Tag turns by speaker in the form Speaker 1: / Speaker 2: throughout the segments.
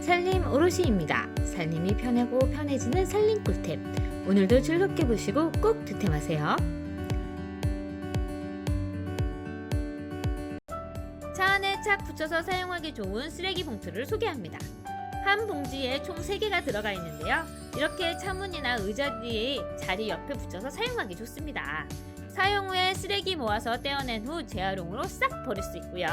Speaker 1: 살림 오롯이입니다. 살림이 편하고 편해지는 살림 꿀템. 오늘도 즐겁게 보시고 꼭 득템하세요. 차 안에 착 붙여서 사용하기 좋은 쓰레기 봉투를 소개합니다. 한 봉지에 총 3개가 들어가 있는데요. 이렇게 차문이나 의자 뒤에 자리 옆에 붙여서 사용하기 좋습니다. 사용 후에 쓰레기 모아서 떼어낸 후 재활용으로 싹 버릴 수 있고요.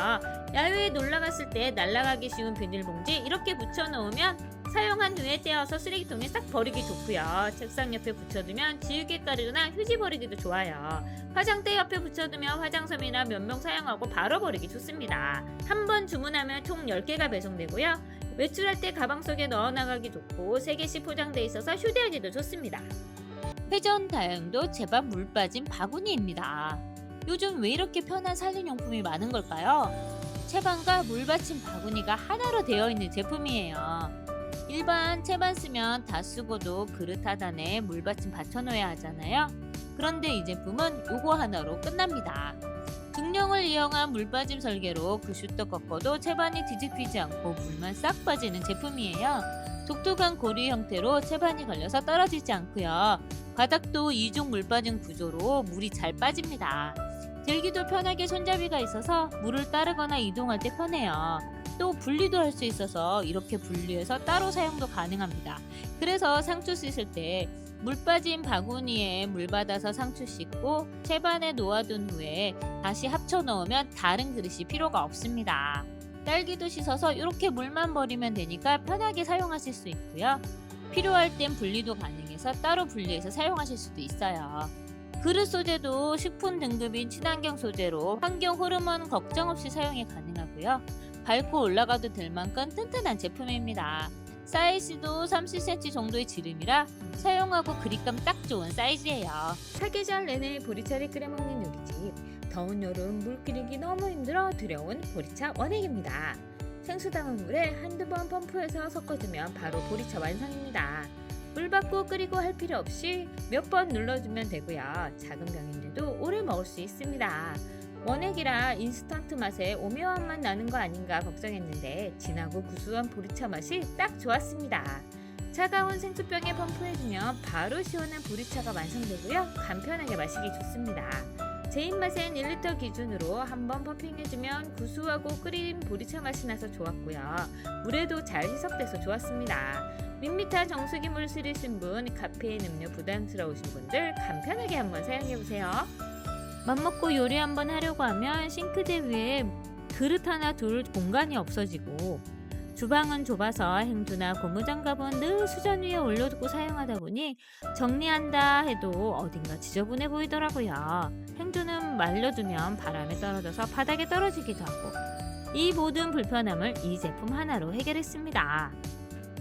Speaker 1: 야외에 놀러 갔을 때 날아가기 쉬운 비닐봉지 이렇게 붙여 놓으면 사용한 후에 떼어서 쓰레기통에 싹 버리기 좋고요. 책상 옆에 붙여두면 지우개 가루나 휴지 버리기도 좋아요. 화장대 옆에 붙여두면 화장솜이나 면봉 사용하고 바로 버리기 좋습니다. 한 번 주문하면 총 10개가 배송되고요. 외출할 때 가방 속에 넣어 나가기 좋고 3개씩 포장되어 있어서 휴대하기도 좋습니다. 회전 다용도 제밥 물 빠진 바구니입니다. 요즘 왜 이렇게 편한 살림용품이 많은 걸까요? 채반과 물 받친 바구니가 하나로 되어 있는 제품이에요. 일반 채반 쓰면 다 쓰고도 그릇 하단에 물 받침 받쳐놓아야 하잖아요. 그런데 이 제품은 요거 하나로 끝납니다. 중량을 이용한 물 빠짐 설계로 굿슈터 꺾어도 채반이 뒤집히지 않고 물만 싹 빠지는 제품이에요. 독특한 고리 형태로 채반이 걸려서 떨어지지 않고요. 바닥도 이중 물 빠짐 구조로 물이 잘 빠집니다. 들기도 편하게 손잡이가 있어서 물을 따르거나 이동할 때 편해요. 또 분리도 할 수 있어서 이렇게 분리해서 따로 사용도 가능합니다. 그래서 상추 씻을 때 물 빠진 바구니에 물 받아서 상추 씻고 채반에 놓아둔 후에 다시 합쳐 넣으면 다른 그릇이 필요가 없습니다. 딸기도 씻어서 이렇게 물만 버리면 되니까 편하게 사용하실 수 있고요. 필요할 땐 분리도 가능해서 따로 분리해서 사용하실 수도 있어요. 그릇 소재도 식품 등급인 친환경 소재로 환경 호르몬 걱정 없이 사용이 가능하고요. 밟고 올라가도 될 만큼 튼튼한 제품입니다. 사이즈도 30cm 정도의 지름이라 사용하고 그립감 딱 좋은 사이즈예요. 사계절 내내 보리차를 끓여 먹는 우리 집. 더운 여름 물 끓이기 너무 힘들어 두려운 보리차 원액입니다. 생수 담은 물에 한두 번 펌프해서 섞어주면 바로 보리차 완성입니다. 물 받고 끓이고 할 필요 없이 몇 번 눌러주면 되고요. 작은 병인데도 오래 먹을 수 있습니다. 원액이라 인스턴트 맛에 오묘한 맛 나는 거 아닌가 걱정했는데 진하고 구수한 보리차 맛이 딱 좋았습니다. 차가운 생수병에 펌프해주면 바로 시원한 보리차가 완성되고요. 간편하게 마시기 좋습니다. 제 입맛엔 1리터 기준으로 한번 펌핑해주면 구수하고 끓인 보리차 맛이 나서 좋았고요. 물에도 잘 희석돼서 좋았습니다. 밋밋한 정수기 물 쓰리신 분, 카페인 음료 부담스러우신 분들 간편하게 한번 사용해보세요. 맘먹고 요리 한번 하려고 하면 싱크대 위에 그릇 하나 둘 공간이 없어지고 주방은 좁아서 행주나 고무장갑은 늘 수전 위에 올려두고 사용하다 보니 정리한다 해도 어딘가 지저분해 보이더라고요. 행주는 말려두면 바람에 떨어져서 바닥에 떨어지기도 하고 이 모든 불편함을 이 제품 하나로 해결했습니다.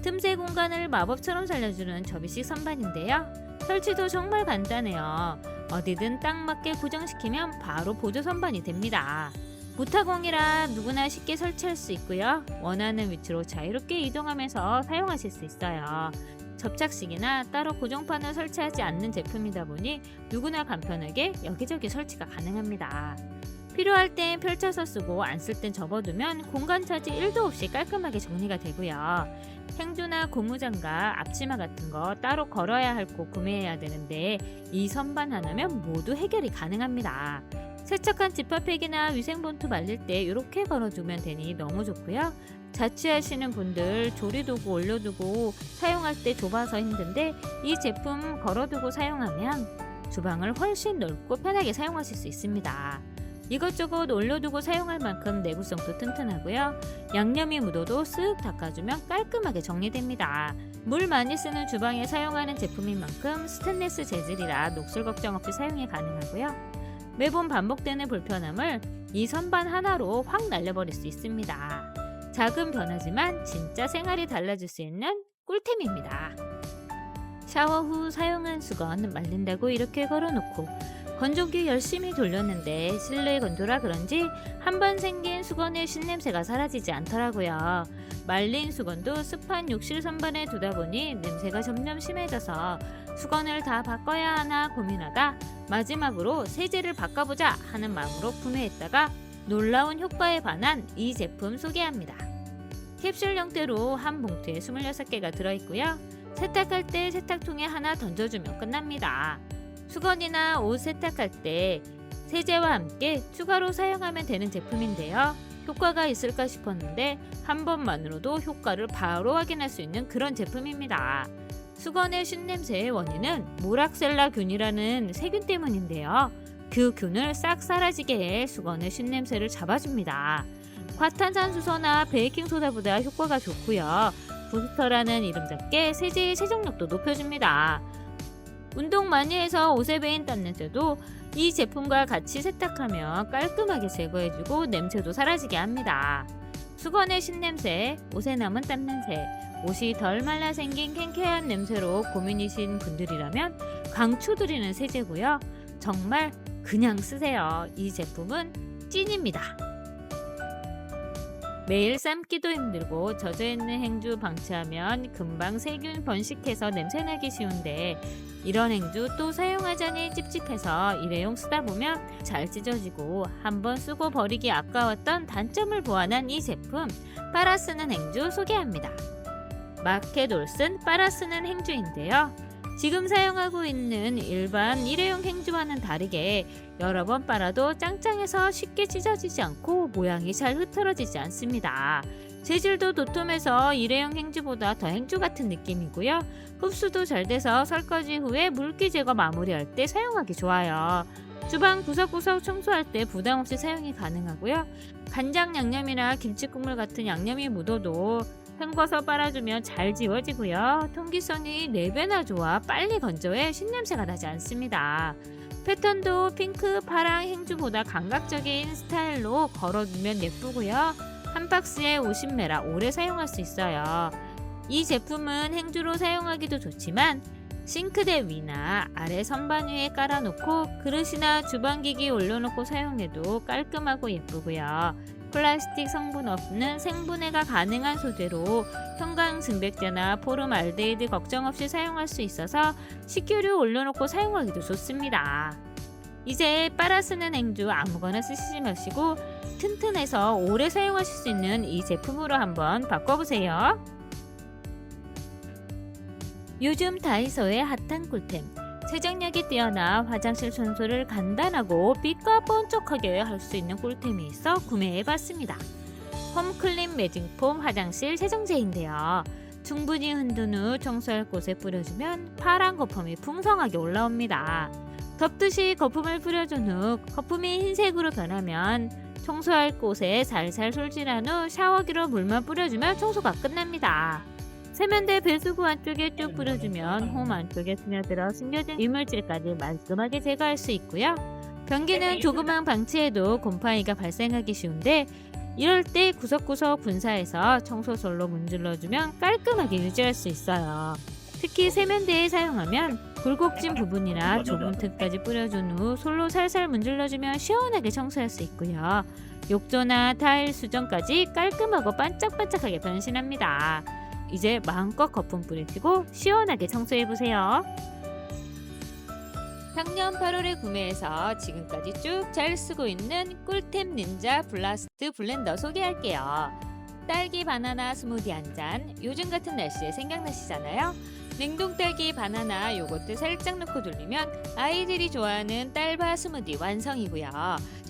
Speaker 1: 틈새 공간을 마법처럼 살려주는 접이식 선반인데요. 설치도 정말 간단해요. 어디든 딱 맞게 고정시키면 바로 보조 선반이 됩니다. 무타공이라 누구나 쉽게 설치할 수 있고요. 원하는 위치로 자유롭게 이동하면서 사용하실 수 있어요. 접착식이나 따로 고정판을 설치하지 않는 제품이다 보니 누구나 간편하게 여기저기 설치가 가능합니다. 필요할 땐 펼쳐서 쓰고 안 쓸 땐 접어두면 공간 차지 1도 없이 깔끔하게 정리가 되고요. 행주나 고무장갑, 앞치마 같은 거 따로 걸어야 할 거 구매해야 되는데 이 선반 하나면 모두 해결이 가능합니다. 세척한 지퍼팩이나 위생봉투 말릴 때 이렇게 걸어두면 되니 너무 좋고요. 자취하시는 분들 조리도구 올려두고 사용할 때 좁아서 힘든데 이 제품 걸어두고 사용하면 주방을 훨씬 넓고 편하게 사용하실 수 있습니다. 이것저것 올려두고 사용할 만큼 내구성도 튼튼하고요. 양념이 묻어도 쓱 닦아주면 깔끔하게 정리됩니다. 물 많이 쓰는 주방에 사용하는 제품인 만큼 스테인리스 재질이라 녹슬 걱정 없이 사용이 가능하고요. 매번 반복되는 불편함을 이 선반 하나로 확 날려버릴 수 있습니다. 작은 변화지만 진짜 생활이 달라질 수 있는 꿀템입니다. 샤워 후 사용한 수건 말린다고 이렇게 걸어놓고 건조기 열심히 돌렸는데 실내 건조라 그런지 한 번 생긴 수건의 신냄새가 사라지지 않더라고요. 말린 수건도 습한 욕실 선반에 두다 보니 냄새가 점점 심해져서 수건을 다 바꿔야 하나 고민하다 마지막으로 세제를 바꿔보자 하는 마음으로 구매했다가 놀라운 효과에 반한 이 제품 소개합니다. 캡슐 형태로 한 봉투에 26개가 들어있고요. 세탁할 때 세탁통에 하나 던져주면 끝납니다. 수건이나 옷 세탁할 때 세제와 함께 추가로 사용하면 되는 제품인데요. 효과가 있을까 싶었는데 한 번만으로도 효과를 바로 확인할 수 있는 그런 제품입니다. 수건의 신냄새의 원인은 모락셀라균이라는 세균 때문인데요. 그 균을 싹 사라지게 해 수건의 신냄새를 잡아줍니다. 과탄산수소나 베이킹소다보다 효과가 좋고요. 부스터라는 이름 잡게 세제의 세정력도 높여줍니다. 운동 많이 해서 옷에 배인 땀냄새도 이 제품과 같이 세탁하면 깔끔하게 제거해주고 냄새도 사라지게 합니다. 수건의 신냄새, 옷에 남은 땀냄새, 옷이 덜 말라 생긴 캔캔한 냄새로 고민이신 분들이라면 강추드리는 세제고요. 정말 그냥 쓰세요. 이 제품은 찐입니다. 매일 삶기도 힘들고 젖어있는 행주 방치하면 금방 세균 번식해서 냄새나기 쉬운데 이런 행주 또 사용하자니 찝찝해서 일회용 쓰다 보면 잘 찢어지고 한번 쓰고 버리기 아까웠던 단점을 보완한 이 제품 빨아 쓰는 행주 소개합니다. 마켓 올슨 빨아 쓰는 행주인데요. 지금 사용하고 있는 일반 일회용 행주와는 다르게 여러 번 빨아도 짱짱해서 쉽게 찢어지지 않고 모양이 잘 흐트러지지 않습니다. 재질도 도톰해서 일회용 행주보다 더 행주 같은 느낌이고요. 흡수도 잘 돼서 설거지 후에 물기 제거 마무리할 때 사용하기 좋아요. 주방 구석구석 청소할 때 부담 없이 사용이 가능하고요. 간장 양념이나 김치 국물 같은 양념이 묻어도 헹궈서 빨아주면 잘 지워지고요. 통기성이 4배나 좋아 빨리 건조해 신냄새가 나지 않습니다. 패턴도 핑크, 파랑 행주보다 감각적인 스타일로 걸어두면 예쁘고요. 한 박스에 50매라 오래 사용할 수 있어요. 이 제품은 행주로 사용하기도 좋지만 싱크대 위나 아래 선반 위에 깔아놓고 그릇이나 주방기기 올려놓고 사용해도 깔끔하고 예쁘고요. 플라스틱 성분 없는 생분해가 가능한 소재로 형광증백제나 포름알데히드 걱정 없이 사용할 수 있어서 식기류 올려놓고 사용하기도 좋습니다. 이제 빨아 쓰는 행주 아무거나 쓰시지 마시고 튼튼해서 오래 사용하실 수 있는 이 제품으로 한번 바꿔보세요. 요즘 다이소의 핫한 꿀템, 세정력이 뛰어나 화장실 청소를 간단하고 빛과 번쩍하게 할 수 있는 꿀템이 있어 구매해봤습니다. 홈클린 매직폼 화장실 세정제인데요. 충분히 흔든 후 청소할 곳에 뿌려주면 파란 거품이 풍성하게 올라옵니다. 덮듯이 거품을 뿌려준 후 거품이 흰색으로 변하면 청소할 곳에 살살 솔질한 후 샤워기로 물만 뿌려주면 청소가 끝납니다. 세면대 배수구 안쪽에 쭉 뿌려주면 홈 안쪽에 스며들어 숨겨진 이물질까지 말끔하게 제거할 수 있고요. 변기는 조그만 방치해도 곰팡이가 발생하기 쉬운데 이럴 때 구석구석 분사해서 청소솔로 문질러주면 깔끔하게 유지할 수 있어요. 특히 세면대에 사용하면 굴곡진 부분이나 좁은 틈까지 뿌려준 후 솔로 살살 문질러주면 시원하게 청소할 수 있고요. 욕조나 타일 수전까지 깔끔하고 반짝반짝하게 변신합니다. 이제 마음껏 거품 뿌리시고 시원하게 청소해보세요. 작년 8월에 구매해서 지금까지 쭉 잘 쓰고 있는 꿀템 닌자 블라스트 블렌더 소개할게요. 딸기 바나나 스무디 한 잔, 요즘 같은 날씨에 생각나시잖아요? 냉동 딸기 바나나 요거트 살짝 넣고 돌리면 아이들이 좋아하는 딸바 스무디 완성이고요.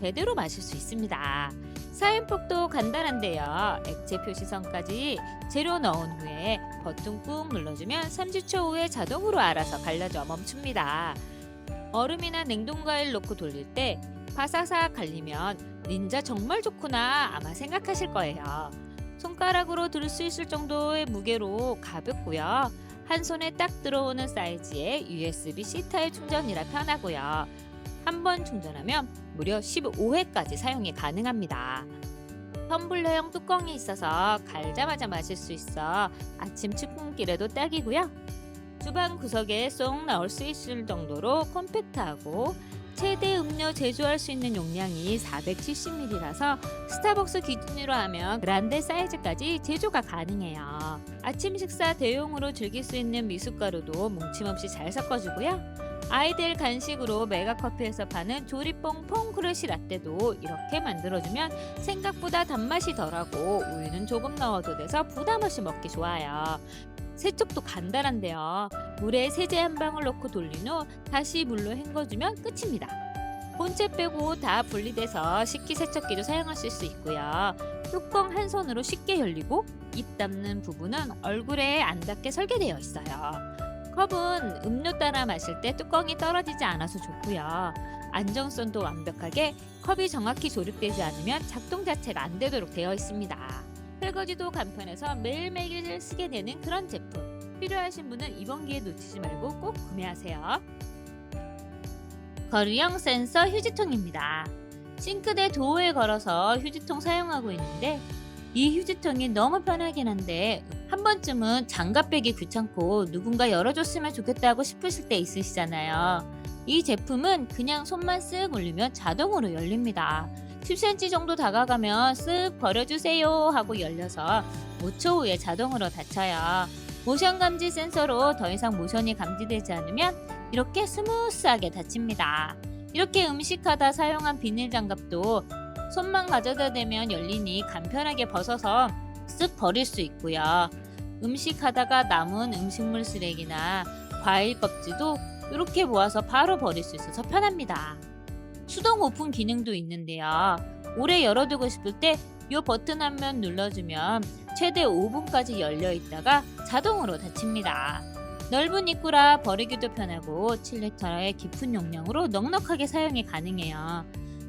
Speaker 1: 제대로 마실 수 있습니다. 사용법도 간단한데요. 액체 표시선까지 재료 넣은 후에 버튼 꾹 눌러주면 30초 후에 자동으로 알아서 갈라져 멈춥니다. 얼음이나 냉동과일 넣고 돌릴 때 바사삭 갈리면 닌자 정말 좋구나 아마 생각하실 거예요. 손가락으로 들 수 있을 정도의 무게로 가볍고요. 한 손에 딱 들어오는 사이즈의 USB-C 타입 충전이라 편하고요. 한 번 충전하면 무려 15회까지 사용이 가능합니다. 텀블러형 뚜껑이 있어서 갈자마자 마실 수 있어 아침 출근길에도 딱이고요. 주방 구석에 쏙 넣을 수 있을 정도로 컴팩트하고 최대 음료 제조할 수 있는 용량이 470ml라서 스타벅스 기준으로 하면 그란데 사이즈까지 제조가 가능해요. 아침 식사 대용으로 즐길 수 있는 미숫가루도 뭉침없이 잘 섞어주고요. 아이들 간식으로 메가커피에서 파는 조리뽕 퐁크러쉬 라떼도 이렇게 만들어주면 생각보다 단맛이 덜하고 우유는 조금 넣어도 돼서 부담없이 먹기 좋아요. 세척도 간단한데요. 물에 세제 한 방울 넣고 돌린 후 다시 물로 헹궈주면 끝입니다. 본체 빼고 다 분리돼서 식기세척기도 사용하실 수 있고요. 뚜껑 한 손으로 쉽게 열리고 입 닿는 부분은 얼굴에 안 닿게 설계되어 있어요. 컵은 음료 따라 마실 때 뚜껑이 떨어지지 않아서 좋고요. 안정성도 완벽하게 컵이 정확히 조립되지 않으면 작동 자체가 안 되도록 되어 있습니다. 설거지도 간편해서 매일매일 쓰게 되는 그런 제품. 필요하신 분은 이번 기회 놓치지 말고 꼭 구매하세요. 거리형 센서 휴지통입니다. 싱크대 도어에 걸어서 휴지통 사용하고 있는데 이 휴지통이 너무 편하긴 한데 한 번쯤은 장갑 빼기 귀찮고 누군가 열어줬으면 좋겠다고 싶으실 때 있으시잖아요. 이 제품은 그냥 손만 쓱 올리면 자동으로 열립니다. 10cm 정도 다가가면 쓱 버려주세요 하고 열려서 5초 후에 자동으로 닫혀요. 모션 감지 센서로 더 이상 모션이 감지되지 않으면 이렇게 스무스하게 닫힙니다. 이렇게 음식하다 사용한 비닐 장갑도 손만 가져다 대면 열리니 간편하게 벗어서 쓱 버릴 수 있고요. 음식하다가 남은 음식물 쓰레기나 과일 껍질도 이렇게 모아서 바로 버릴 수 있어서 편합니다. 수동 오픈 기능도 있는데요. 오래 열어두고 싶을 때 이 버튼 한 번 눌러주면 최대 5분까지 열려 있다가 자동으로 닫힙니다. 넓은 입구라 버리기도 편하고 7리터의 깊은 용량으로 넉넉하게 사용이 가능해요.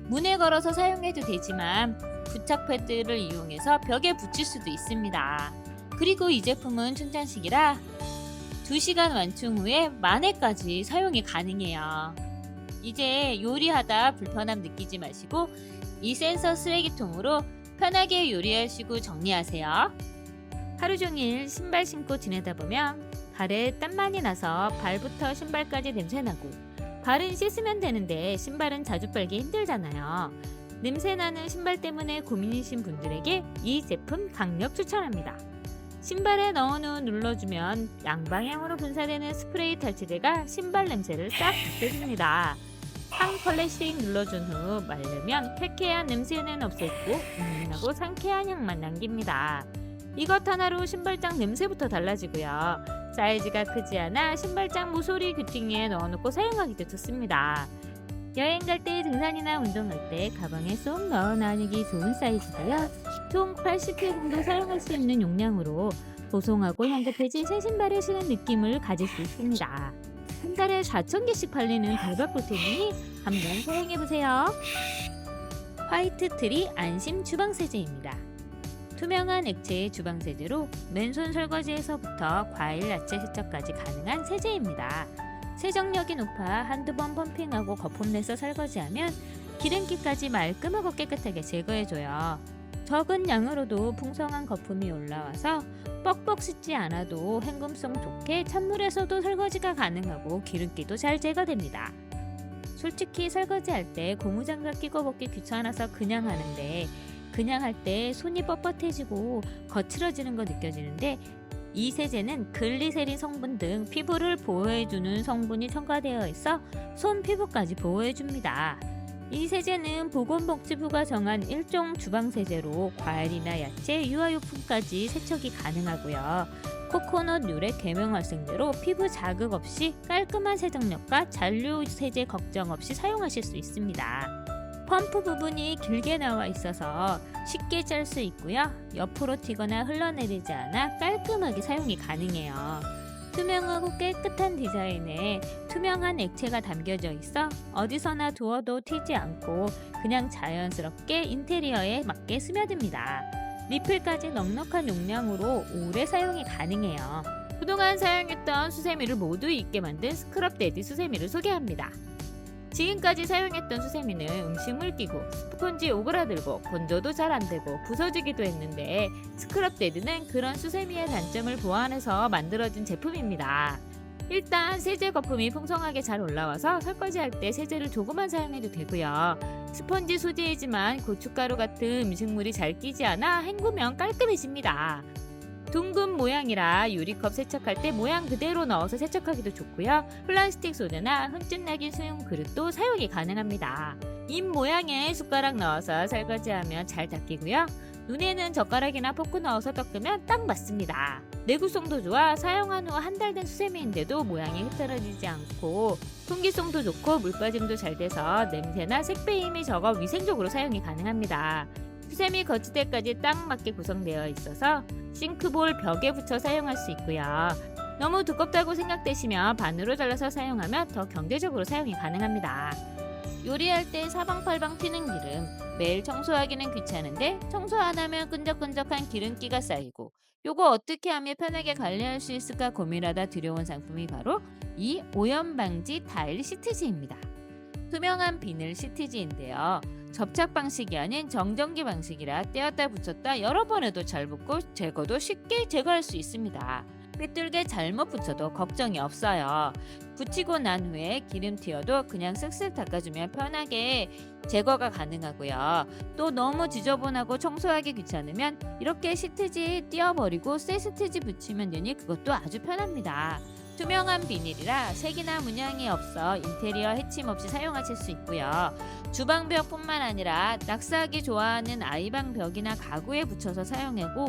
Speaker 1: 문에 걸어서 사용해도 되지만 부착 패드를 이용해서 벽에 붙일 수도 있습니다. 그리고 이 제품은 충전식이라 2시간 완충 후에 만회까지 사용이 가능해요. 이제 요리하다 불편함 느끼지 마시고 이 센서 쓰레기통으로 편하게 요리하시고 정리하세요. 하루 종일 신발 신고 지내다 보면 발에 땀 많이 나서 발부터 신발까지 냄새나고 발은 씻으면 되는데 신발은 자주 빨기 힘들잖아요. 냄새나는 신발 때문에 고민이신 분들에게 이 제품 강력 추천합니다. 신발에 넣은 후 눌러주면 양방향으로 분사되는 스프레이 탈취제가 신발 냄새를 싹 없애줍니다. 한 컬레씩 눌러준 후 말르면 쾌쾌한 냄새는 없앴고 은은하고 상쾌한 향만 남깁니다. 이것 하나로 신발장 냄새부터 달라지고요. 사이즈가 크지 않아 신발장 모서리 귀퉁이에 넣어놓고 사용하기도 좋습니다. 여행 갈 때 등산이나 운동할 때 가방에 쏙 넣어 다니기 좋은 사이즈고요. 총 80회 정도 사용할 수 있는 용량으로 보송하고 향긋해진 새 신발을 신은 느낌을 가질 수 있습니다. 한 달에 4,000개씩 팔리는 대박 꿀템이니 한번 사용해보세요. 화이트 트리 안심 주방세제입니다. 투명한 액체의 주방세제로 맨손 설거지에서부터 과일, 야채 세척까지 가능한 세제입니다. 세정력이 높아 한두 번 펌핑하고 거품 내서 설거지하면 기름기까지 말끔하고 깨끗하게 제거해줘요. 적은 양으로도 풍성한 거품이 올라와서 뻑뻑 씻지 않아도 헹굼성 좋게 찬물에서도 설거지가 가능하고 기름기도 잘 제거됩니다. 솔직히 설거지할 때 고무장갑 끼고 먹기 귀찮아서 그냥 하는데 그냥 할 때 손이 뻣뻣해지고 거칠어지는 거 느껴지는데 이 세제는 글리세린 성분 등 피부를 보호해주는 성분이 첨가되어 있어 손 피부까지 보호해줍니다. 이 세제는 보건복지부가 정한 일종 주방세제로 과일이나 야채, 유아용품까지 세척이 가능하고요. 코코넛 유래 계명활성제로 피부 자극 없이 깔끔한 세정력과 잔류 세제 걱정 없이 사용하실 수 있습니다. 펌프 부분이 길게 나와 있어서 쉽게 짤 수 있고요. 옆으로 튀거나 흘러내리지 않아 깔끔하게 사용이 가능해요. 투명하고 깨끗한 디자인에 투명한 액체가 담겨져 있어 어디서나 두어도 튀지 않고 그냥 자연스럽게 인테리어에 맞게 스며듭니다. 리필까지 넉넉한 용량으로 오래 사용이 가능해요. 그동안 사용했던 수세미를 모두 잊게 만든 스크럽데디 수세미를 소개합니다. 지금까지 사용했던 수세미는 음식물 끼고 스펀지 오그라들고 건조도 잘 안되고 부서지기도 했는데 스크럽데디는 그런 수세미의 단점을 보완해서 만들어진 제품입니다. 일단 세제 거품이 풍성하게 잘 올라와서 설거지할 때 세제를 조금만 사용해도 되고요. 스펀지 소재이지만 고춧가루 같은 음식물이 잘 끼지 않아 헹구면 깔끔해집니다. 둥근 모양이라 유리컵 세척할 때 모양 그대로 넣어서 세척하기도 좋고요. 플라스틱 소재나 흠집나긴 수용 그릇도 사용이 가능합니다. 입 모양의 숟가락 넣어서 설거지하면 잘 닦이고요. 눈에는 젓가락이나 포크 넣어서 닦으면 딱 맞습니다. 내구성도 좋아 사용한 후 한 달 된 수세미인데도 모양이 흐트러지지 않고 통기성도 좋고 물빠짐도 잘 돼서 냄새나 색배임이 적어 위생적으로 사용이 가능합니다. 수세미 거치대까지 딱 맞게 구성되어 있어서 싱크볼 벽에 붙여 사용할 수 있고요. 너무 두껍다고 생각되시면 반으로 잘라서 사용하면 더 경제적으로 사용이 가능합니다. 요리할 때 사방팔방 튀는 기름, 매일 청소하기는 귀찮은데 청소 안 하면 끈적끈적한 기름기가 쌓이고 요거 어떻게 하면 편하게 관리할 수 있을까 고민하다 들여온 상품이 바로 이 오염 방지 타일 시트지입니다. 투명한 비늘 시트지인데요. 접착 방식이 아닌 정전기 방식이라 떼었다 붙였다 여러 번 해도 잘 붙고 제거도 쉽게 제거할 수 있습니다. 삐뚤게 잘못 붙여도 걱정이 없어요. 붙이고 난 후에 기름 튀어도 그냥 쓱쓱 닦아주면 편하게 제거가 가능하고요. 또 너무 지저분하고 청소하기 귀찮으면 이렇게 시트지 띄워버리고 새 시트지 붙이면 되니 그것도 아주 편합니다. 투명한 비닐이라 색이나 문양이 없어 인테리어 해침 없이 사용하실 수 있고요. 주방벽뿐만 아니라 낙서하기 좋아하는 아이방 벽이나 가구에 붙여서 사용하고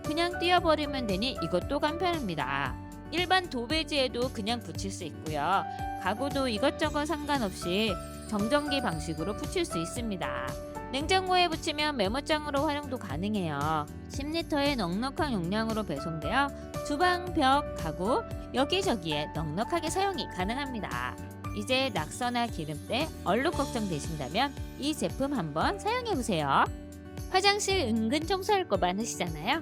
Speaker 1: 그냥 띄워버리면 되니 이것도 간편합니다. 일반 도배지에도 그냥 붙일 수 있고요. 가구도 이것저것 상관없이 정전기 방식으로 붙일 수 있습니다. 냉장고에 붙이면 메모장으로 활용도 가능해요. 10리터의 넉넉한 용량으로 배송되어 주방, 벽, 가구 여기저기에 넉넉하게 사용이 가능합니다. 이제 낙서나 기름때 얼룩 걱정되신다면 이 제품 한번 사용해보세요. 화장실 은근 청소할 거 많으시잖아요.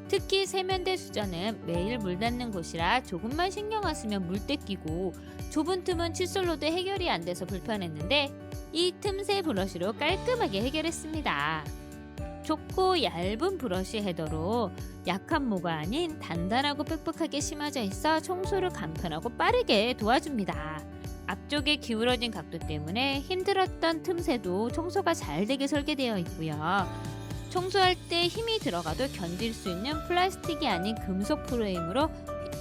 Speaker 1: 특히 세면대 수전은 매일 물 닿는 곳이라 조금만 신경 안 쓰면 물때 끼고 좁은 틈은 칫솔로도 해결이 안 돼서 불편했는데 이 틈새 브러쉬로 깔끔하게 해결했습니다. 좁고 얇은 브러쉬 헤더로 약한 모가 아닌 단단하고 빽빽하게 심어져 있어 청소를 간편하고 빠르게 도와줍니다. 앞쪽에 기울어진 각도 때문에 힘들었던 틈새도 청소가 잘 되게 설계되어 있고요. 청소할 때 힘이 들어가도 견딜 수 있는 플라스틱이 아닌 금속 프레임으로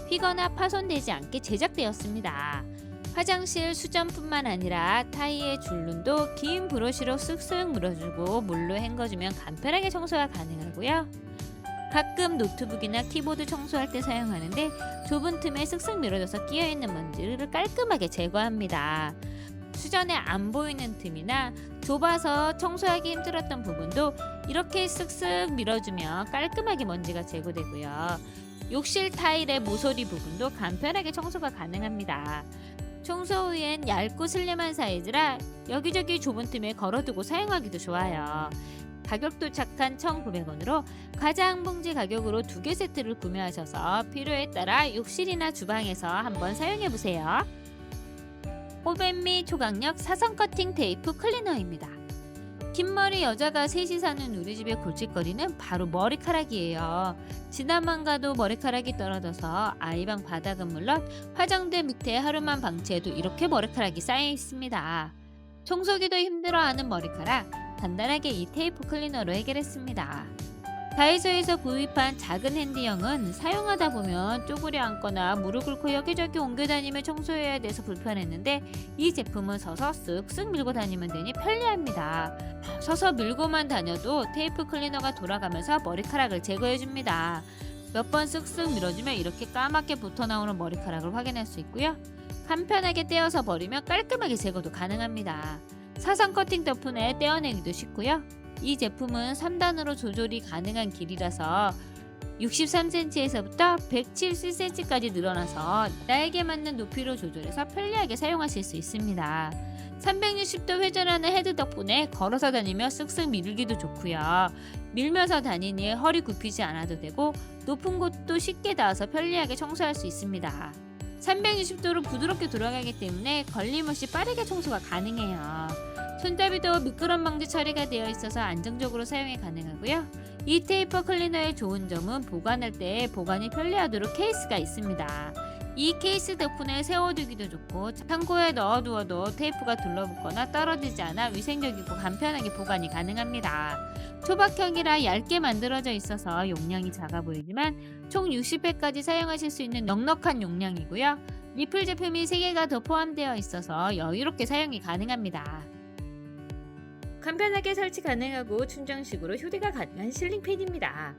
Speaker 1: 휘거나 파손되지 않게 제작되었습니다. 화장실 수전뿐만 아니라 타이의 줄눈도 긴 브러쉬로 쓱쓱 물어주고 물로 헹궈주면 간편하게 청소가 가능하고요. 가끔 노트북이나 키보드 청소할 때 사용하는데 좁은 틈에 쓱쓱 밀어져서 끼어있는 먼지를 깔끔하게 제거합니다. 수전에 안 보이는 틈이나 좁아서 청소하기 힘들었던 부분도 이렇게 쓱쓱 밀어주면 깔끔하게 먼지가 제거되고요. 욕실 타일의 모서리 부분도 간편하게 청소가 가능합니다. 청소 후엔 얇고 슬림한 사이즈라 여기저기 좁은 틈에 걸어두고 사용하기도 좋아요. 가격도 착한 1,900원으로 가장 봉지 가격으로 2개 세트를 구매하셔서 필요에 따라 욕실이나 주방에서 한번 사용해보세요. 호벤미 초강력 사선 커팅 테이프 클리너입니다. 긴 머리 여자가 셋이 사는 우리 집의 골칫거리는 바로 머리카락이에요. 지나만 가도 머리카락이 떨어져서 아이방 바닥은 물론 화장대 밑에 하루만 방치해도 이렇게 머리카락이 쌓여 있습니다. 청소기도 힘들어하는 머리카락 간단하게 이 테이프 클리너로 해결했습니다. 다이소에서 구입한 작은 핸디형은 사용하다 보면 쪼그려 앉거나 무릎 꿇고 여기저기 옮겨 다니며 청소해야 돼서 불편했는데 이 제품은 서서 쓱쓱 밀고 다니면 되니 편리합니다. 서서 밀고만 다녀도 테이프 클리너가 돌아가면서 머리카락을 제거해줍니다. 몇 번 쓱쓱 밀어주면 이렇게 까맣게 붙어나오는 머리카락을 확인할 수 있고요. 간편하게 떼어서 버리면 깔끔하게 제거도 가능합니다. 사선 커팅 덕분에 떼어내기도 쉽고요. 이 제품은 3단으로 조절이 가능한 길이라서 63cm에서부터 107cm까지 늘어나서 나에게 맞는 높이로 조절해서 편리하게 사용하실 수 있습니다. 360도 회전하는 헤드 덕분에 걸어서 다니며 쓱쓱 밀기도 좋고요. 밀면서 다니니 허리 굽히지 않아도 되고 높은 곳도 쉽게 닿아서 편리하게 청소할 수 있습니다. 360도로 부드럽게 돌아가기 때문에 걸림없이 빠르게 청소가 가능해요. 손잡이도 미끄럼 방지 처리가 되어 있어서 안정적으로 사용이 가능하고요. 이 테이프 클리너의 좋은 점은 보관할 때 보관이 편리하도록 케이스가 있습니다. 이 케이스 덕분에 세워두기도 좋고 창고에 넣어두어도 테이프가 둘러붙거나 떨어지지 않아 위생적이고 간편하게 보관이 가능합니다. 초박형이라 얇게 만들어져 있어서 용량이 작아 보이지만 총 60회까지 사용하실 수 있는 넉넉한 용량이고요. 리플 제품이 3개가 더 포함되어 있어서 여유롭게 사용이 가능합니다. 간편하게 설치 가능하고 충전식으로 휴대가 가능한 실링팬입니다.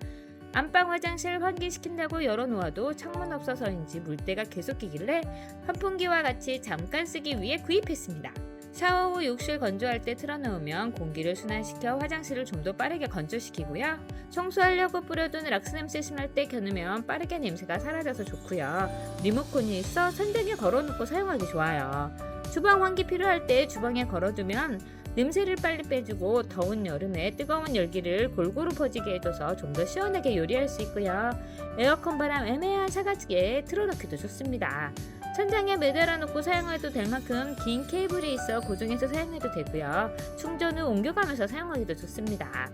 Speaker 1: 안방 화장실 환기시킨다고 열어놓아도 창문 없어서인지 물때가 계속 끼길래 환풍기와 같이 잠깐 쓰기 위해 구입했습니다. 샤워 후 욕실 건조할 때 틀어놓으면 공기를 순환시켜 화장실을 좀 더 빠르게 건조시키고요. 청소하려고 뿌려둔 락스 냄새 심할 때 겨누면 빠르게 냄새가 사라져서 좋고요. 리모컨이 있어 천장에 걸어놓고 사용하기 좋아요. 주방 환기 필요할 때 주방에 걸어두면 냄새를 빨리 빼주고 더운 여름에 뜨거운 열기를 골고루 퍼지게 해줘서 좀 더 시원하게 요리할 수 있고요. 에어컨 바람 애매한 차가지게 틀어놓기도 좋습니다. 천장에 매달아 놓고 사용해도 될 만큼 긴 케이블이 있어 고정해서 사용해도 되고요. 충전 후 옮겨가면서 사용하기도 좋습니다.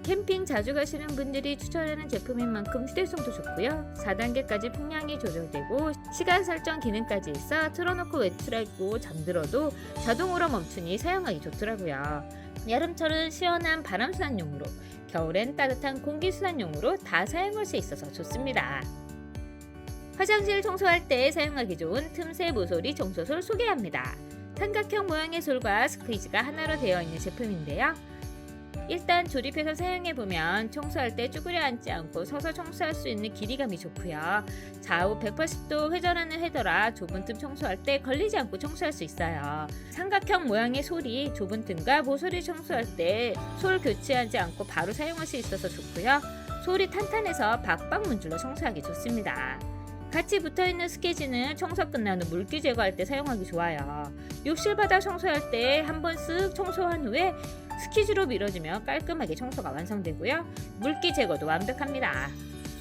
Speaker 1: 캠핑 자주 가시는 분들이 추천하는 제품인 만큼 휴대성도 좋고요. 4단계까지 풍량이 조절되고 시간 설정 기능까지 있어 틀어놓고 외출하고 잠들어도 자동으로 멈추니 사용하기 좋더라고요. 여름철은 시원한 바람순환용으로, 겨울엔 따뜻한 공기순환용으로 다 사용할 수 있어서 좋습니다. 화장실 청소할 때 사용하기 좋은 틈새 모서리 청소솔 소개합니다. 삼각형 모양의 솔과 스퀴즈가 하나로 되어 있는 제품인데요. 일단 조립해서 사용해보면 청소할 때 쭈그려 앉지 않고 서서 청소할 수 있는 길이감이 좋고요. 좌우 180도 회전하는 헤더라 좁은 틈 청소할 때 걸리지 않고 청소할 수 있어요. 삼각형 모양의 솔이 좁은 틈과 모서리 청소할 때 솔 교체하지 않고 바로 사용할 수 있어서 좋고요. 솔이 탄탄해서 박박 문질러 청소하기 좋습니다. 같이 붙어있는 스케치는 청소 끝난 후 물기 제거할 때 사용하기 좋아요. 욕실 바닥 청소할 때 한번 쓱 청소한 후에 스키즈로 밀어주면 깔끔하게 청소가 완성되고요. 물기 제거도 완벽합니다.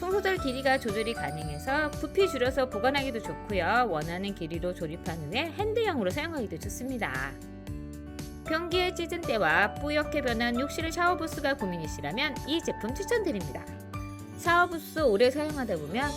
Speaker 1: 청소들 길이가 조절이 가능해서 부피 줄여서 보관하기도 좋고요. 원하는 길이로 조립한 후에 핸드형으로 사용하기도 좋습니다. 변기에 찢은 때와 뿌옇게 변한 욕실 샤워부스가 고민이시라면 이 제품 추천드립니다. 샤워부스 오래 사용하다 보면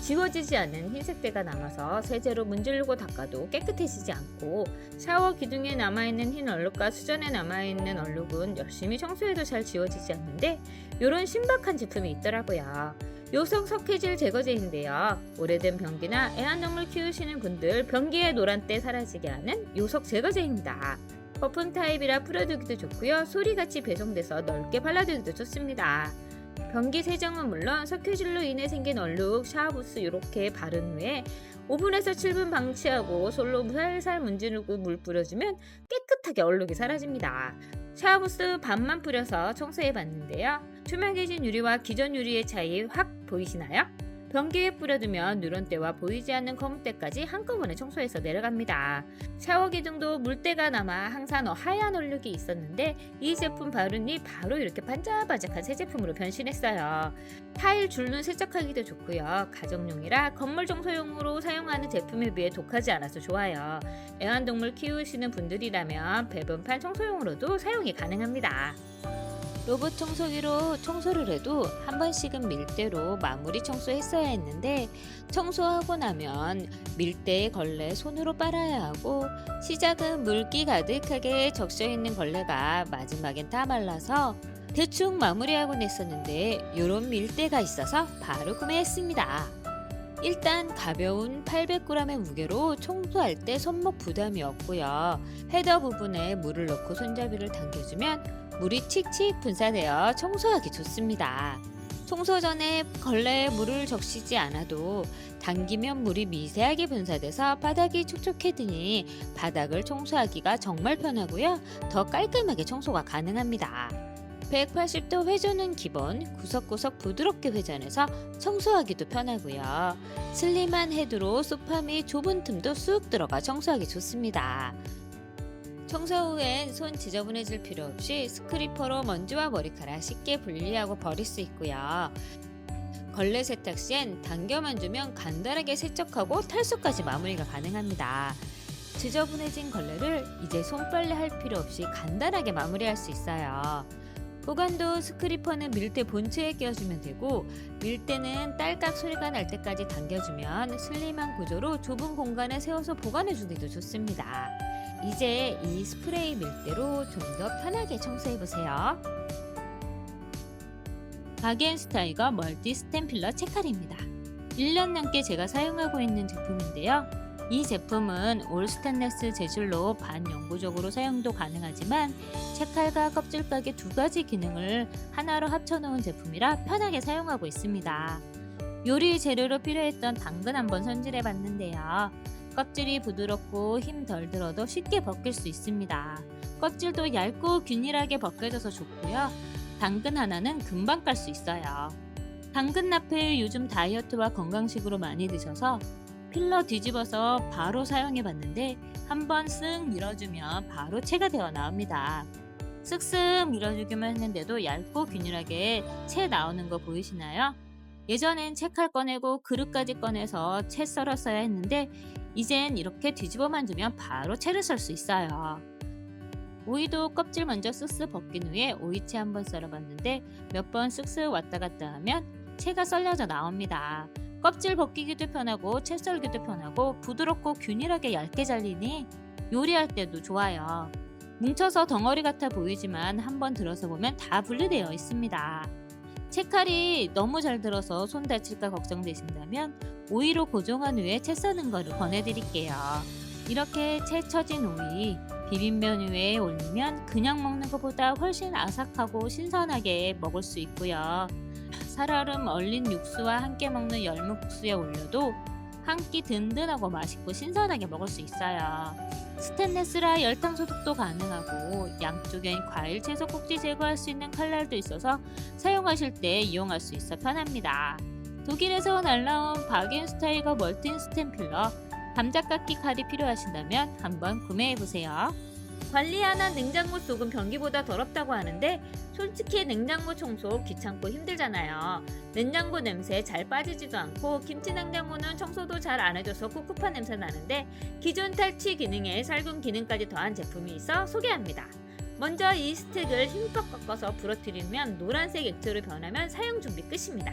Speaker 1: 지워지지 않는 흰색 때가 남아서 세제로 문지르고 닦아도 깨끗해지지 않고 샤워 기둥에 남아있는 흰 얼룩과 수전에 남아있는 얼룩은 열심히 청소해도 잘 지워지지 않는데 이런 신박한 제품이 있더라고요. 요석 석회질 제거제인데요. 오래된 변기나 애완동물 키우시는 분들 변기에 노란 때 사라지게 하는 요석 제거제입니다. 거품 타입이라 풀어두기도 좋고요. 소리같이 배송돼서 넓게 발라두기도 좋습니다. 변기 세정은 물론 석회질로 인해 생긴 얼룩, 샤워부스 이렇게 바른 후에 5분에서 7분 방치하고 솔로 살살 문지르고 물 뿌려주면 깨끗하게 얼룩이 사라집니다. 샤워부스 반만 뿌려서 청소해 봤는데요. 투명해진 유리와 기존 유리의 차이 확 보이시나요? 변기에 뿌려두면 누런 때와 보이지 않는 검은 때까지 한꺼번에 청소해서 내려갑니다. 샤워 기둥도 물때가 남아 항상 하얀 얼룩이 있었는데 이 제품 바르니 바로 이렇게 반짝반짝한 새 제품으로 변신했어요. 타일 줄눈 세척하기도 좋고요. 가정용이라 건물 청소용으로 사용하는 제품에 비해 독하지 않아서 좋아요. 애완동물 키우시는 분들이라면 배변판 청소용으로도 사용이 가능합니다. 로봇 청소기로 청소를 해도 한 번씩은 밀대로 마무리 청소했어야 했는데 청소하고 나면 밀대의 걸레 손으로 빨아야 하고 시작은 물기 가득하게 적셔있는 걸레가 마지막엔 다 말라서 대충 마무리하곤 했었는데 요런 밀대가 있어서 바로 구매했습니다. 일단 가벼운 800g의 무게로 청소할 때 손목 부담이 없고요. 헤더 부분에 물을 넣고 손잡이를 당겨주면 물이 칙칙 분사되어 청소하기 좋습니다. 청소 전에 걸레에 물을 적시지 않아도 당기면 물이 미세하게 분사돼서 바닥이 촉촉해지니 바닥을 청소하기가 정말 편하고요. 더 깔끔하게 청소가 가능합니다. 180도 회전은 기본, 구석구석 부드럽게 회전해서 청소하기도 편하고요. 슬림한 헤드로 소파 및 좁은 틈도 쑥 들어가 청소하기 좋습니다. 청소 후엔 손 지저분해질 필요 없이 스크리퍼로 먼지와 머리카락 쉽게 분리하고 버릴 수 있고요. 걸레 세탁 시엔 당겨만 주면 간단하게 세척하고 탈수까지 마무리가 가능합니다. 지저분해진 걸레를 이제 손빨래 할 필요 없이 간단하게 마무리할 수 있어요. 보관도 스크리퍼는 밀대 본체에 끼워주면 되고 밀대는 딸깍 소리가 날 때까지 당겨주면 슬림한 구조로 좁은 공간에 세워서 보관해주기도 좋습니다. 이제 이 스프레이 밀대로 좀 더 편하게 청소해보세요. 바겐스타이거 멀티 스탬필러 채칼입니다. 1년 넘게 제가 사용하고 있는 제품인데요. 이 제품은 올 스테인리스 재질로 반영구적으로 사용도 가능하지만 채칼과 껍질가게 두 가지 기능을 하나로 합쳐놓은 제품이라 편하게 사용하고 있습니다. 요리 재료로 필요했던 당근 한번 손질해 봤는데요. 껍질이 부드럽고 힘 덜 들어도 쉽게 벗길 수 있습니다. 껍질도 얇고 균일하게 벗겨져서 좋고요. 당근 하나는 금방 깔 수 있어요. 당근 나플 요즘 다이어트와 건강식으로 많이 드셔서 필러 뒤집어서 바로 사용해 봤는데 한번 쓱 밀어주면 바로 채가 되어 나옵니다. 쓱쓱 밀어주기만 했는데도 얇고 균일하게 채 나오는 거 보이시나요? 예전엔 채칼 꺼내고 그릇까지 꺼내서 채 썰었어야 했는데 이젠 이렇게 뒤집어만 두면 바로 채를 썰 수 있어요. 오이도 껍질 먼저 쓱쓱 벗긴 후에 오이채 한번 썰어봤는데 몇 번 쓱쓱 왔다 갔다 하면 채가 썰려져 나옵니다. 껍질 벗기기도 편하고 채 썰기도 편하고 부드럽고 균일하게 얇게 잘리니 요리할 때도 좋아요. 뭉쳐서 덩어리 같아 보이지만 한번 들어서 보면 다 분리되어 있습니다. 채칼이 너무 잘 들어서 손 다칠까 걱정되신다면 오이로 고정한 후에 채 써는 거를 권해드릴게요. 이렇게 채 처진 오이 비빔면 위에 올리면 그냥 먹는 것보다 훨씬 아삭하고 신선하게 먹을 수 있고요. 살얼음 얼린 육수와 함께 먹는 열무국수에 올려도 한 끼 든든하고 맛있고 신선하게 먹을 수 있어요. 스테인리스라 열탕 소독도 가능하고 양쪽엔 과일 채소 꼭지 제거할 수 있는 칼날도 있어서 사용하실 때 이용할 수 있어 편합니다. 독일에서 날라온 바겐스타이거 멀티 스탬필러 감자깎기 칼이 필요하신다면 한번 구매해보세요. 관리 안 한 냉장고 속은 변기보다 더럽다고 하는데 솔직히 냉장고 청소 귀찮고 힘들잖아요. 냉장고 냄새 잘 빠지지도 않고 김치 냉장고는 청소도 잘 안 해줘서 꿉꿉한 냄새 나는데 기존 탈취 기능에 살균 기능까지 더한 제품이 있어 소개합니다. 먼저 이 스틱을 힘껏 꺾어서 부러뜨리면 노란색 액체로 변하면 사용 준비 끝입니다.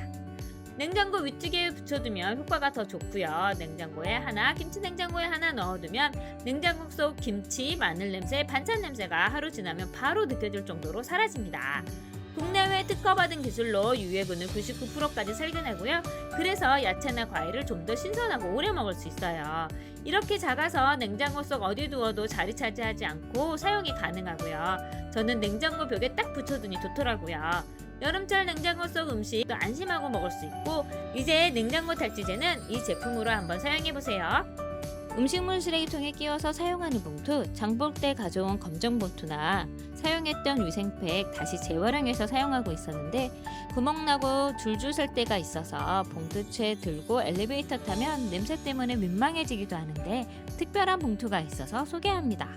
Speaker 1: 냉장고 위쪽에 붙여두면 효과가 더 좋고요. 냉장고에 하나, 김치 냉장고에 하나 넣어두면 냉장고 속 김치, 마늘 냄새, 반찬 냄새가 하루 지나면 바로 느껴질 정도로 사라집니다. 국내외 특허받은 기술로 유해균을 99%까지 살균하고요. 그래서 야채나 과일을 좀 더 신선하고 오래 먹을 수 있어요. 이렇게 작아서 냉장고 속 어디 두어도 자리 차지하지 않고 사용이 가능하고요. 저는 냉장고 벽에 딱 붙여두니 좋더라고요. 여름철 냉장고 속 음식도 안심하고 먹을 수 있고 이제 냉장고 탈취제는 이 제품으로 한번 사용해보세요. 음식물 쓰레기통에 끼워서 사용하는 봉투, 장볼 때 가져온 검정 봉투나 사용했던 위생팩 다시 재활용해서 사용하고 있었는데 구멍나고 줄줄 설 때가 있어서 봉투채 들고 엘리베이터 타면 냄새 때문에 민망해지기도 하는데 특별한 봉투가 있어서 소개합니다.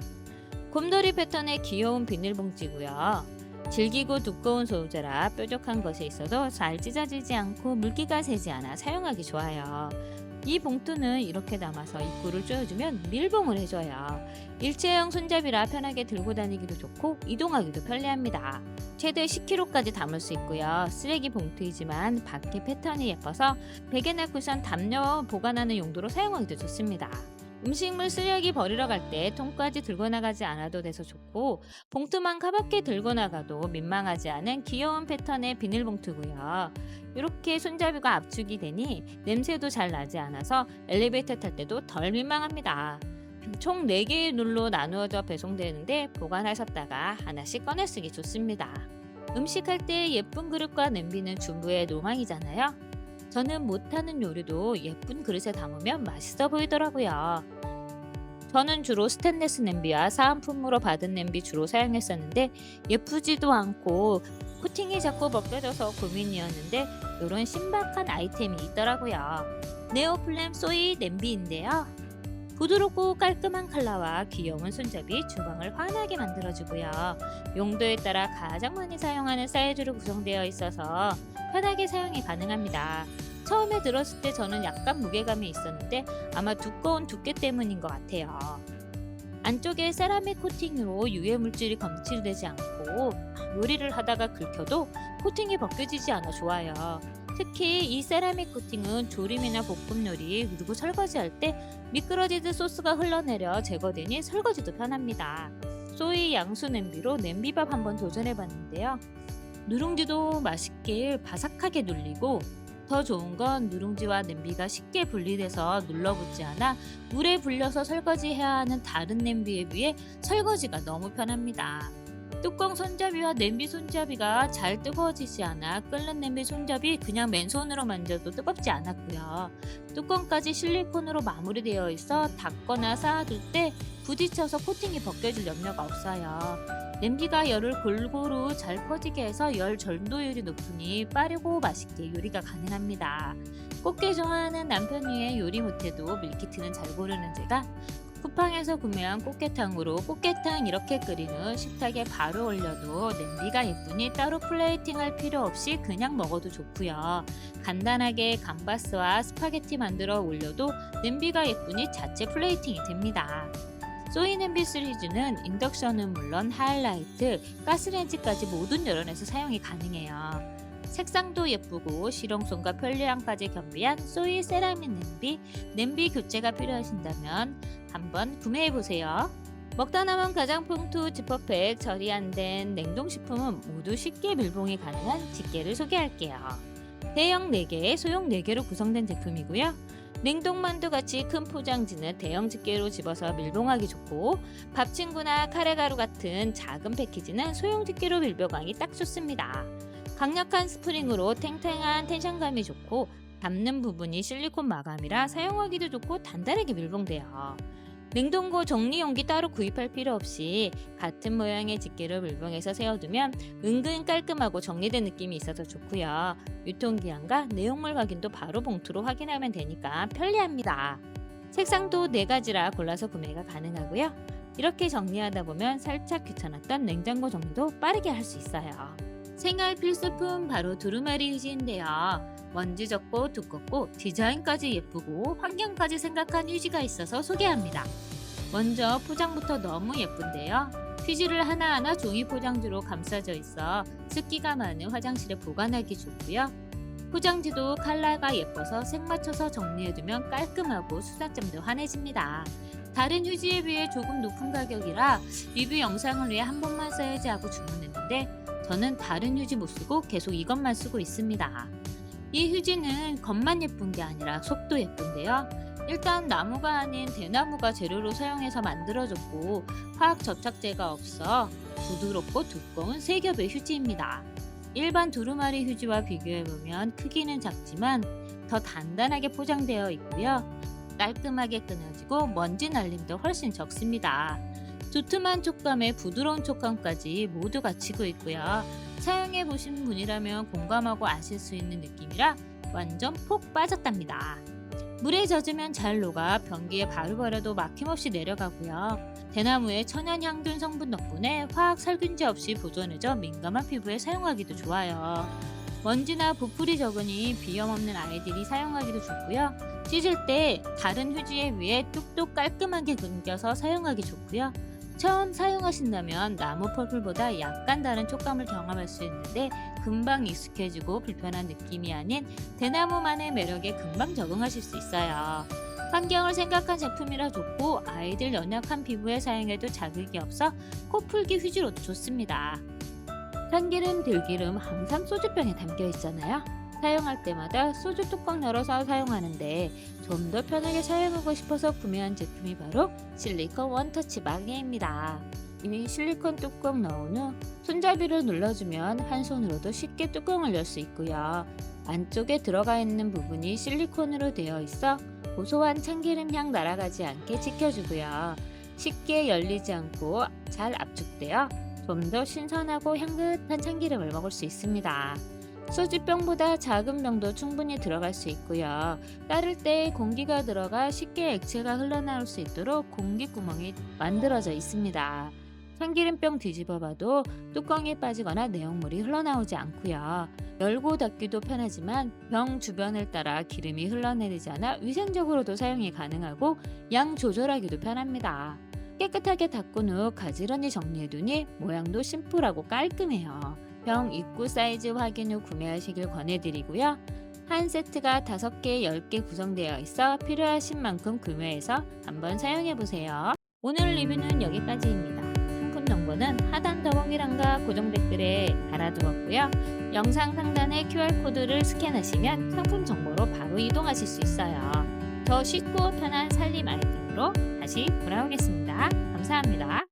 Speaker 1: 곰돌이 패턴의 귀여운 비닐봉지고요. 질기고 두꺼운 소재라 뾰족한 것에 있어도 잘 찢어지지 않고 물기가 새지 않아 사용하기 좋아요. 이 봉투는 이렇게 담아서 입구를 조여주면 밀봉을 해줘요. 일체형 손잡이라 편하게 들고 다니기도 좋고 이동하기도 편리합니다. 최대 10kg까지 담을 수 있고요. 쓰레기 봉투이지만 바퀴 패턴이 예뻐서 베개나 쿠션 담요 보관하는 용도로 사용하기도 좋습니다. 음식물 쓰레기 버리러 갈 때 통까지 들고 나가지 않아도 돼서 좋고 봉투만 가볍게 들고 나가도 민망하지 않은 귀여운 패턴의 비닐봉투고요. 이렇게 손잡이가 압축이 되니 냄새도 잘 나지 않아서 엘리베이터 탈 때도 덜 민망합니다. 총 4개의 룰로 나누어져 배송되는데 보관하셨다가 하나씩 꺼내 쓰기 좋습니다. 음식할 때 예쁜 그릇과 냄비는 주부의 로망이잖아요. 저는 못하는 요리도 예쁜 그릇에 담으면 맛있어 보이더라고요. 저는 주로 스테인리스 냄비와 사은품으로 받은 냄비 주로 사용했었는데 예쁘지도 않고 코팅이 자꾸 벗겨져서 고민이었는데 이런 신박한 아이템이 있더라고요. 네오플렘 소이 냄비인데요. 부드럽고 깔끔한 컬러와 귀여운 손잡이 주방을 환하게 만들어주고요. 용도에 따라 가장 많이 사용하는 사이즈로 구성되어 있어서 편하게 사용이 가능합니다. 처음에 들었을 때 저는 약간 무게감이 있었는데 아마 두꺼운 두께 때문인 것 같아요. 안쪽에 세라믹 코팅으로 유해 물질이 검출되지 않고 요리를 하다가 긁혀도 코팅이 벗겨지지 않아 좋아요. 특히 이 세라믹 코팅은 조림이나 볶음 요리 그리고 설거지할 때 미끄러지듯 소스가 흘러내려 제거되니 설거지도 편합니다. 소이 양수 냄비로 냄비밥 한번 도전해봤는데요. 누룽지도 맛있게 바삭하게 눌리고 더 좋은 건 누룽지와 냄비가 쉽게 분리돼서 눌러붙지 않아 물에 불려서 설거지해야 하는 다른 냄비에 비해 설거지가 너무 편합니다. 뚜껑 손잡이와 냄비 손잡이가 잘 뜨거워지지 않아 끓는 냄비 손잡이 그냥 맨손으로 만져도 뜨겁지 않았고요. 뚜껑까지 실리콘으로 마무리되어 있어 닫거나 쌓아둘 때 부딪혀서 코팅이 벗겨질 염려가 없어요. 냄비가 열을 골고루 잘 퍼지게 해서 열 전도율이 높으니 빠르고 맛있게 요리가 가능합니다. 꽃게 좋아하는 남편 위에 요리 못해도 밀키트는 잘 고르는 제가 쿠팡에서 구매한 꽃게탕으로 꽃게탕 이렇게 끓이는 식탁에 바로 올려도 냄비가 예쁘니 따로 플레이팅 할 필요 없이 그냥 먹어도 좋고요. 간단하게 감바스와 스파게티 만들어 올려도 냄비가 예쁘니 자체 플레이팅이 됩니다. 소이 냄비 시리즈는 인덕션은 물론 하이라이트, 가스레인지까지 모든 여론에서 사용이 가능해요. 색상도 예쁘고 실용성과 편리함까지 겸비한 소이 세라믹 냄비, 냄비 교체가 필요하신다면 한번 구매해보세요. 먹다 남은 가장봉투 지퍼백, 처리 안 된 냉동식품은 모두 쉽게 밀봉이 가능한 집게를 소개할게요. 대형 4개, 소형 4개로 구성된 제품이고요. 냉동만두 같이 큰 포장지는 대형 집게로 집어서 밀봉하기 좋고 밥친구나 카레가루 같은 작은 패키지는 소형 집게로 밀봉하기 딱 좋습니다. 강력한 스프링으로 탱탱한 텐션감이 좋고 닿는 부분이 실리콘 마감이라 사용하기도 좋고 단단하게 밀봉돼요. 냉동고 정리용기 따로 구입할 필요 없이 같은 모양의 집게로 밀봉해서 세워두면 은근 깔끔하고 정리된 느낌이 있어서 좋고요. 유통기한과 내용물 확인도 바로 봉투로 확인하면 되니까 편리합니다. 색상도 4가지라 골라서 구매가 가능하고요. 이렇게 정리하다 보면 살짝 귀찮았던 냉장고 정리도 빠르게 할 수 있어요. 생활 필수품 바로 두루마리 휴지인데요. 먼지 적고 두껍고 디자인까지 예쁘고 환경까지 생각한 휴지가 있어서 소개합니다. 먼저 포장부터 너무 예쁜데요. 휴지를 하나하나 종이 포장지로 감싸져 있어 습기가 많은 화장실에 보관하기 좋고요. 포장지도 컬러가 예뻐서 색 맞춰서 정리해두면 깔끔하고 수납장도 환해집니다. 다른 휴지에 비해 조금 높은 가격이라 리뷰 영상을 위해 한 번만 써야지 하고 주문했는데 저는 다른 휴지 못 쓰고 계속 이것만 쓰고 있습니다. 이 휴지는 겉만 예쁜 게 아니라 속도 예쁜데요. 일단 나무가 아닌 대나무가 재료로 사용해서 만들어졌고 화학 접착제가 없어 부드럽고 두꺼운 세 겹의 휴지입니다. 일반 두루마리 휴지와 비교해보면 크기는 작지만 더 단단하게 포장되어 있고요. 깔끔하게 끊어지고 먼지 날림도 훨씬 적습니다. 두툼한 촉감에 부드러운 촉감까지 모두 갖추고 있고요. 사용해보신 분이라면 공감하고 아실 수 있는 느낌이라 완전 폭 빠졌답니다. 물에 젖으면 잘 녹아 변기에 바로 버려도 막힘없이 내려가고요. 대나무의 천연 향균 성분 덕분에 화학 살균제 없이 보존해져 민감한 피부에 사용하기도 좋아요. 먼지나 부풀이 적으니 비염 없는 아이들이 사용하기도 좋고요. 씻을 때 다른 휴지에 비해 뚝뚝 깔끔하게 끊겨서 사용하기 좋고요. 처음 사용하신다면 나무 퍼플보다 약간 다른 촉감을 경험할 수 있는데 금방 익숙해지고 불편한 느낌이 아닌 대나무만의 매력에 금방 적응하실 수 있어요. 환경을 생각한 제품이라 좋고 아이들 연약한 피부에 사용해도 자극이 없어 코풀기 휴지로도 좋습니다. 참기름, 들기름 항상 소주병에 담겨 있잖아요. 사용할 때마다 소주 뚜껑 열어서 사용하는데 좀 더 편하게 사용하고 싶어서 구매한 제품이 바로 실리콘 원터치 마개입니다. 이미 실리콘 뚜껑 넣은 후 손잡이를 눌러주면 한 손으로도 쉽게 뚜껑을 열 수 있고요. 안쪽에 들어가 있는 부분이 실리콘으로 되어 있어 고소한 참기름 향 날아가지 않게 지켜주고요. 쉽게 열리지 않고 잘 압축되어 좀 더 신선하고 향긋한 참기름을 먹을 수 있습니다. 소주병보다 작은 병도 충분히 들어갈 수 있고요. 따를 때 공기가 들어가 쉽게 액체가 흘러나올 수 있도록 공기구멍이 만들어져 있습니다. 참기름병 뒤집어봐도 뚜껑이 빠지거나 내용물이 흘러나오지 않고요. 열고 닫기도 편하지만 병 주변을 따라 기름이 흘러내리지 않아 위생적으로도 사용이 가능하고 양 조절하기도 편합니다. 깨끗하게 닦은 후 가지런히 정리해두니 모양도 심플하고 깔끔해요. 병 입구 사이즈 확인 후 구매하시길 권해드리고요. 한 세트가 5개, 10개 구성되어 있어 필요하신 만큼 구매해서 한번 사용해보세요. 오늘 리뷰는 여기까지입니다. 상품 정보는 하단 더보기란과 고정 댓글에 달아두었고요. 영상 상단의 QR코드를 스캔하시면 상품 정보로 바로 이동하실 수 있어요. 더 쉽고 편한 살림 아이템으로 다시 돌아오겠습니다. 감사합니다.